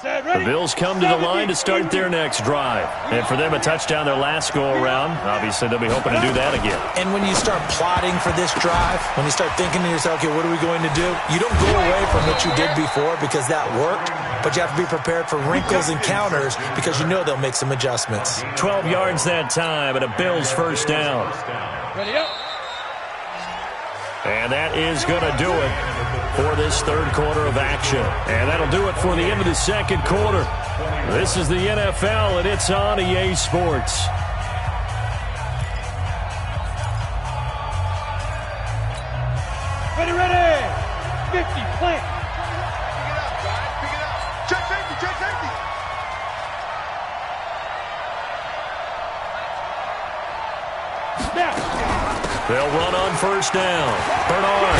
The Bills come to the line to start their next drive. And for them, a touchdown their last go-around. Obviously, they'll be hoping to do that again. And when you start plotting for this drive, when you start thinking to yourself, okay, what are we going to do? You don't go away from what you did before because that worked, but you have to be prepared for wrinkles and counters because you know they'll make some adjustments. 12 yards that time and a Bills first down. Ready up. And that is going to do it for this third quarter of action. And that'll do it for the end of the second quarter. This is the NFL, and it's on EA Sports. Ready, ready. 50, plant. Pick it up, guys. Pick it up. Check safety, check safety. Snap. They'll run on first down. Bernard.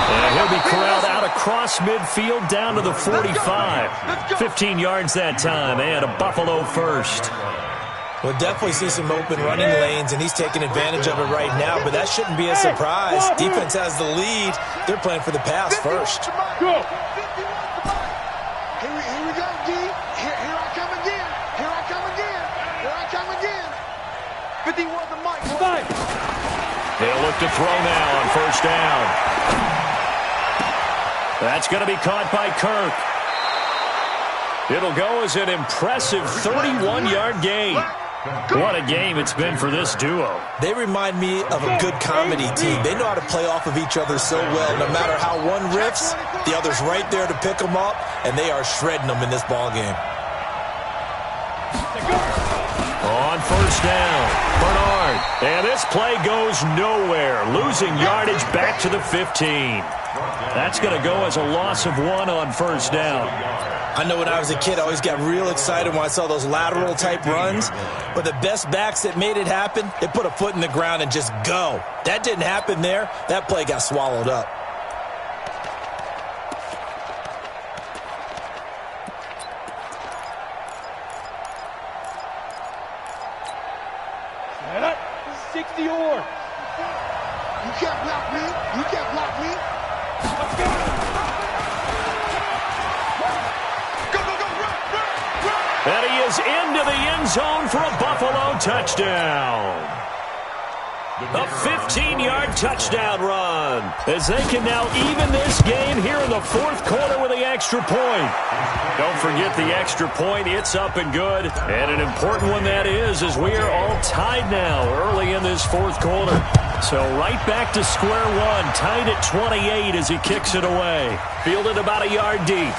And he'll be corralled out across midfield down to the 45. 15 yards that time, and a Buffalo first. We'll definitely see some open running lanes, and he's taking advantage of it right now, but that shouldn't be a surprise. Defense has the lead. They're playing for the pass first. Go. Here we go, D. Here I come again. Here I come again. Here I come again. 51 to Mike. 5. They'll look to throw now on first down. That's going to be caught by Kirk. It'll go as an impressive 31-yard gain. What a game it's been for this duo. They remind me of a good comedy team. They know how to play off of each other so well. No matter how one riffs, the other's right there to pick them up, and they are shredding them in this ball game. On on first down. Bernard. And this play goes nowhere. Losing yardage back to the 15. That's going to go as a loss of 1 on first down. I know when I was a kid, I always got real excited when I saw those lateral-type runs. But the best backs that made it happen, they put a foot in the ground and just go. That didn't happen there. That play got swallowed up. Set up. 60 or. You can't block me. You can't block me. Let's go. And he is into the end zone for a Buffalo touchdown. A 15-yard touchdown run as they can now even this game here in the fourth quarter with the extra point. Don't forget the extra point. It's up and good. And an important one that is, as we are all tied now early in this fourth quarter. So right back to square one, tied at 28 as he kicks it away. Fielded about a yard deep.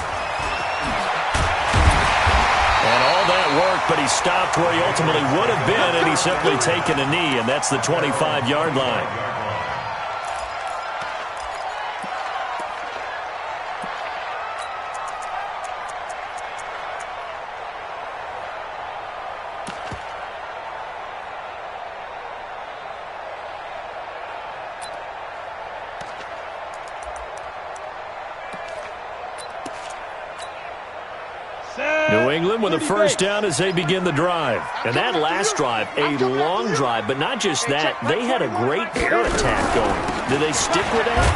And all that work, but he stopped where he ultimately would have been, and he's simply taken a knee, and that's the 25-yard line. New England with a first down as they begin the drive. And that last drive, a long drive, but not just that. They had a great air attack going. Did they stick with that?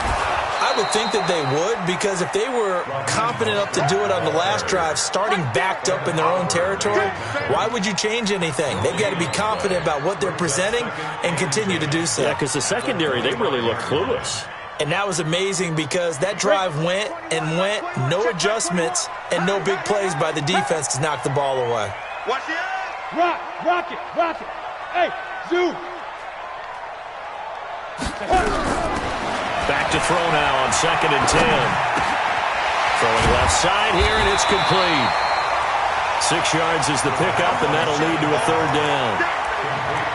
I would think that they would, because if they were confident enough to do it on the last drive, starting backed up in their own territory, why would you change anything? They've got to be confident about what they're presenting and continue to do so. Yeah, because the secondary, they really look clueless. And that was amazing because that drive went and went, no adjustments, and no big plays by the defense to knock the ball away. Watch it. Rock it. Hey, zoom. Back to throw now on 2nd and 10. Throwing left side here, and it's complete. 6 yards is the pickup, and that'll lead to a third down.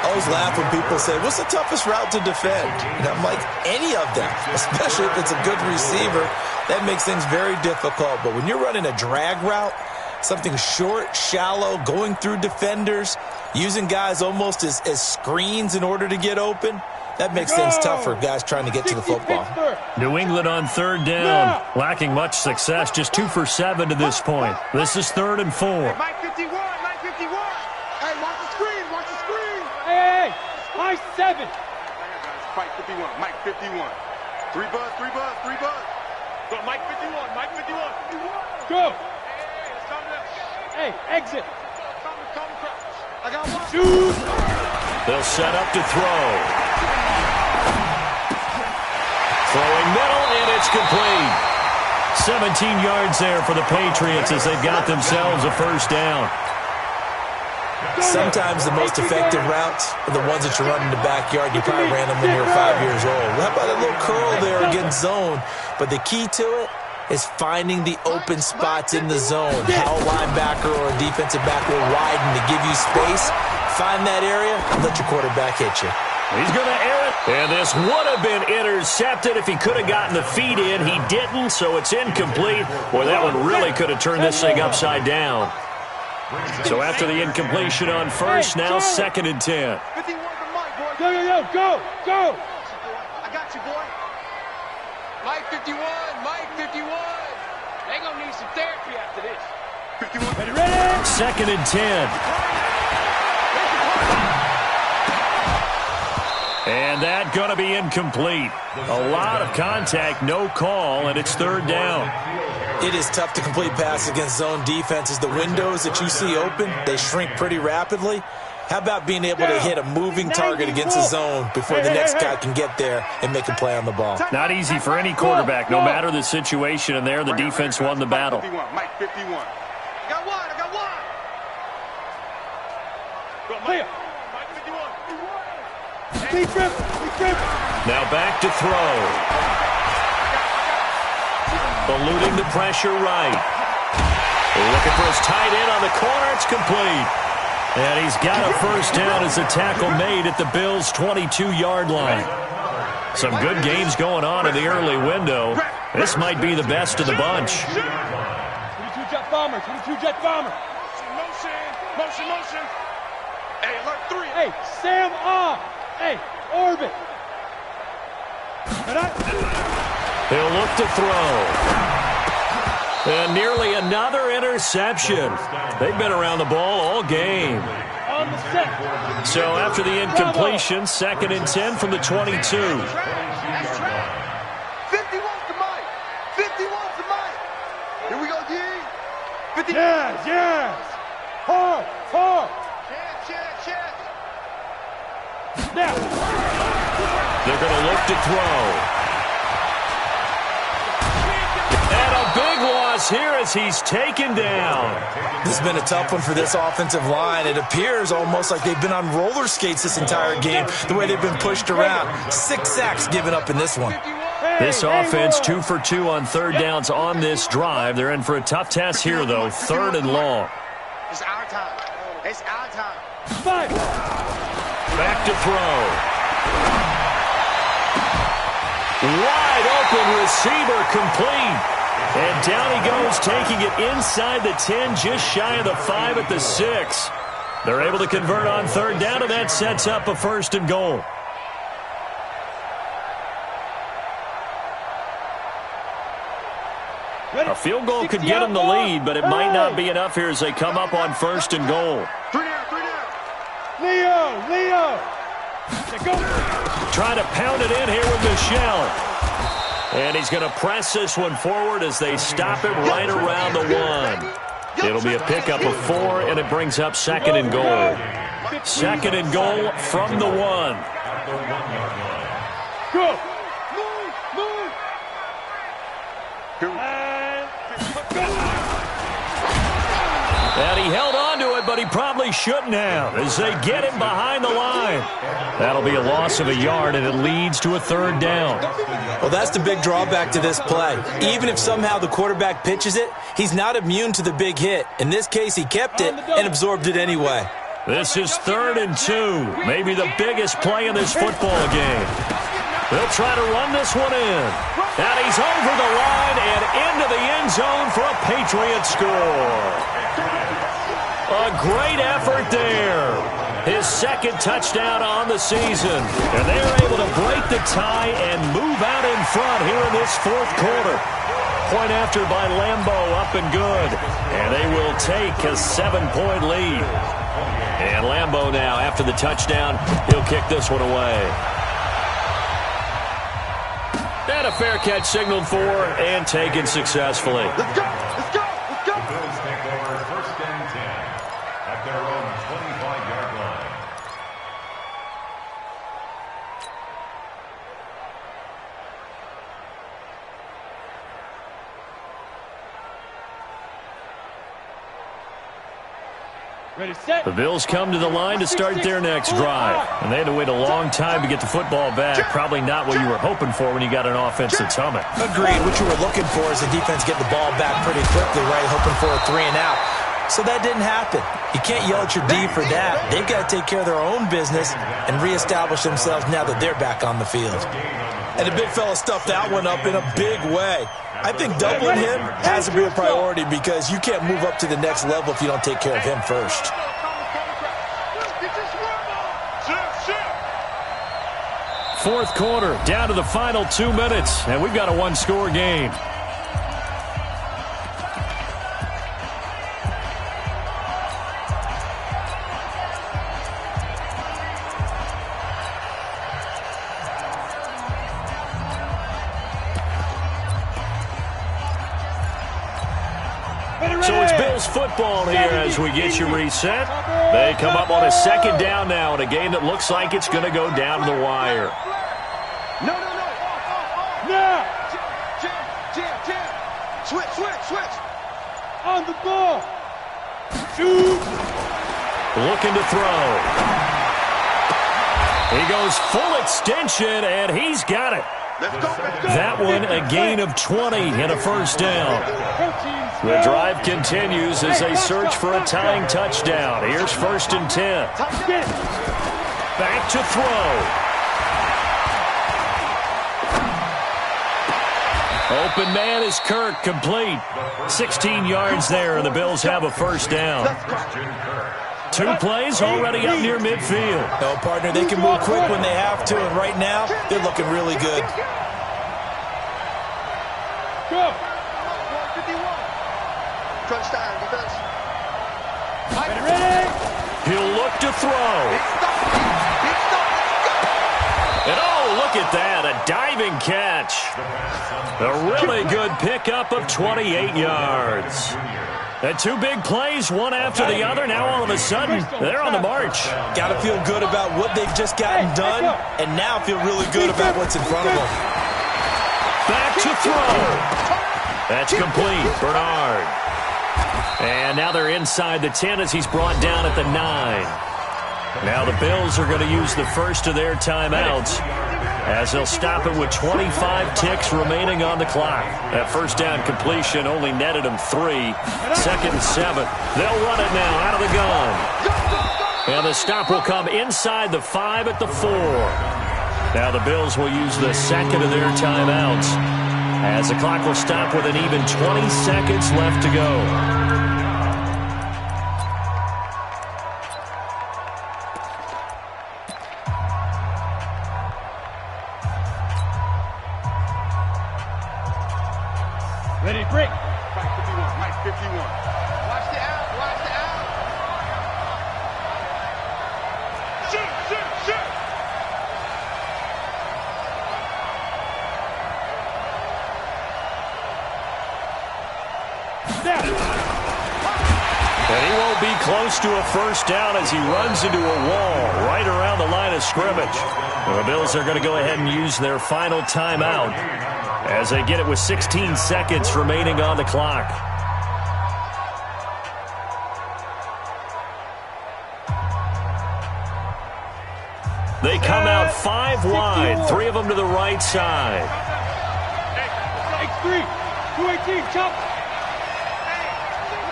I always laugh when people say, what's the toughest route to defend? And I'm like, any of them, especially if it's a good receiver. That makes things very difficult. But when you're running a drag route, something short, shallow, going through defenders, using guys almost as screens in order to get open, that makes things tough for guys trying to get to the football. New England on third down, lacking much success, just 2 for 7 to this point. This is 3rd and 4. Mike 51. Hey, watch the screen. Hey, my 7. Mike 51. Mike 51. 3 buzz. Go, Mike 51. Go. Hey, exit. I got one. Shoot. They'll set up to throw. Throwing middle, and it's complete. 17 yards there for the Patriots as they've got themselves a first down. Sometimes the most effective routes are the ones that you run in the backyard. You probably ran them when you were 5 years old. How about a little curl there against zone? But the key to it is finding the open spots in the zone. How a linebacker or a defensive back will widen to give you space. Find that area and let your quarterback hit you. He's going to air it. And this would have been intercepted if he could have gotten the feet in. He didn't, so it's incomplete. Boy, that one really could have turned this thing upside down. So after the incompletion on first, now 2nd and 10. 51 for Mike, boy. Go. I got you, boy. Mike 51. They gonna need some therapy after this. 51. Ready? 2nd and 10. And that going to be incomplete. A lot of contact, no call, and it's 3rd down. It is tough to complete passes against zone defenses. The windows that you see open, they shrink pretty rapidly. How about being able to hit a moving target against a zone before the next guy can get there and make a play on the ball? Not easy for any quarterback, no matter the situation, and there the defense won the battle. Mike 51. I got one. Clear. Mike 51. Big grip. Now back to throw. Eluding the pressure right. Looking for his tight end on the corner. It's complete. And he's got a first down as a tackle made at the Bills' 22-yard line. Some good games going on in the early window. This might be the best of the bunch. 22-jet bomber, 22-jet bomber. Motion. Hey, alert 3. Hey, Sam off. Hey, orbit. He'll look to throw. And nearly another interception. They've been around the ball all game. On the set. So after the incompletion, 2nd and 10 from the 22. That's track. 51's the mic. 51's the mic. Here we go, D. 50. Yes. Hard. Chance. Now. They're going to look to throw. And a big loss here as he's taken down. This has been a tough one for this offensive line. It appears almost like they've been on roller skates this entire game, the way they've been pushed around. 6 sacks given up in this one. This offense 2 for 2 on third downs on this drive. They're in for a tough task here, though. 3rd and long. It's our time. Back to throw. Wide open receiver complete. And down he goes, taking it inside the 10, just shy of the 5 at the 6. They're able to convert on third down, and that sets up a 1st and goal. A field goal could get them the lead, but it might not be enough here as they come up on 1st and goal. 3 down. Leo. Trying to pound it in here with Michelle. And he's going to press this one forward as they stop it right around the 1. It'll be a pickup of 4, and it brings up 2nd and goal. 2nd and goal from the 1. Go. And he held on to it, but he probably shouldn't have as they get him behind the line. That'll be a loss of a yard, and it leads to a 3rd down. Well, that's the big drawback to this play. Even if somehow the quarterback pitches it, he's not immune to the big hit. In this case, he kept it and absorbed it anyway. This is 3rd and 2, maybe the biggest play in this football game. They'll try to run this one in. And he's over the line and into the end zone for a Patriots score. A great effort there. His 2nd touchdown on the season. And they're able to break the tie and move out in front here in this 4th quarter. Point after by Lambeau, up and good. And they will take a 7-point lead. And Lambeau now, after the touchdown, he'll kick this one away. And a fair catch signaled for and taken successfully. Let's go. Bills take over 1st and 10 at their own 25-yard line. Ready, set. The Bills come to the line to start their next drive. And they had to wait a long time to get the football back. Probably not what you were hoping for when you got an offense that's humming. Agreed. What you were looking for is the defense getting the ball back pretty quickly, right? Hoping for a 3 and out. So that didn't happen. You can't yell at your D for that. They've got to take care of their own business and reestablish themselves now that they're back on the field. And the big fella stuffed that one up in a big way. I think doubling him has to be a priority because you can't move up to the next level if you don't take care of him first. Fourth quarter, down to the final 2 minutes, and we've got a 1-score game. So it's Bills football here as we get you reset. They come up on a 2nd down now in a game that looks like it's going to go down to the wire. No. Jam. Switch. On the ball. Shoot. Looking to throw. He goes full extension, and he's got it. That one a gain of 20 and a first down. The drive continues as they search for a tying touchdown. Here's 1st and 10. Back to throw. Open man is Kirk, complete. 16 yards there, and the Bills have a first down. 2 plays already up near midfield. No, partner, they can move quick when they have to, and right now, they're looking really good. Go. Ready? He'll look to throw. And oh, look at that, a diving catch. A really good pickup of 28 yards. And 2 big plays, one after the other. Now all of a sudden, they're on the march. Got to feel good about what they've just gotten done, and now feel really good about what's in front of them. Back to throw. That's complete, Bernard. And now they're inside the 10 as he's brought down at the 9. Now the Bills are going to use the first of their timeouts as they'll stop it with 25 ticks remaining on the clock. That first down completion only netted them 3. 2nd and 7. They'll run it now out of the gun. And the stop will come inside the 5 at the 4. Now the Bills will use the second of their timeouts as the clock will stop with an even 20 seconds left to go. Ready, break. Mike 51, Mike 51. Watch the out, watch the out. Shoot, shoot, shoot. Snap. And he won't be close to a first down as he runs into a wall right around the line of scrimmage. The Bills are going to go ahead and use their final timeout as they get it with 16 seconds remaining on the clock. They come out 5 wide, 3 of them to the right side. X3, 218, chop.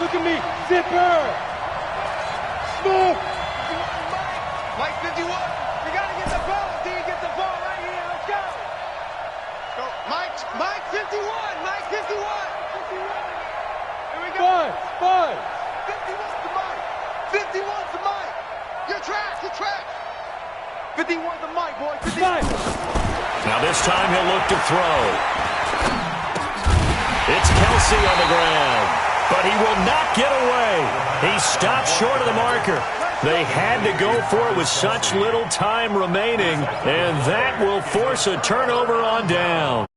Look at me, zipper. Move. Mike 51. You got to get the ball. D, get the ball right here. Let's go. Go. Mike 51. Mike 51. 51. Here we go. Buzz. 51 to Mike. 51 to Mike. You're trash. You're trash. 51 to Mike, boy. 51. Now this time he'll look to throw. It's Kelsey on the ground, but he will not get away. He stopped short of the marker. They had to go for it with such little time remaining, and that will force a turnover on down.